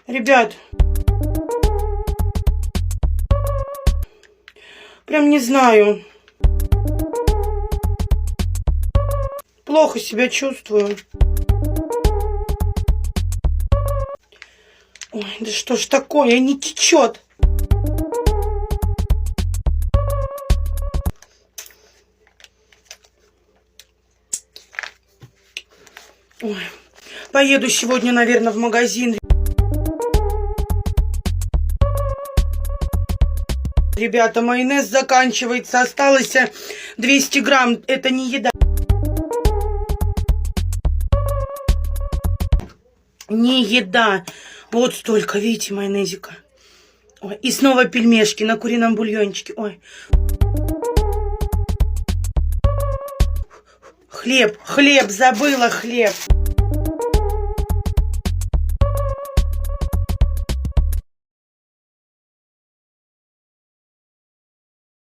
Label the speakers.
Speaker 1: Ребят, прям не знаю. Плохо себя чувствую. Ой, да что ж такое, не течет. Ой, поеду сегодня, наверное, в магазин. Ребята, майонез заканчивается. Осталось 200 грамм. Это не еда. Не еда. Вот столько, видите, майонезика. Ой, и снова пельмешки на курином бульончике. Ой. Хлеб, забыла хлеб.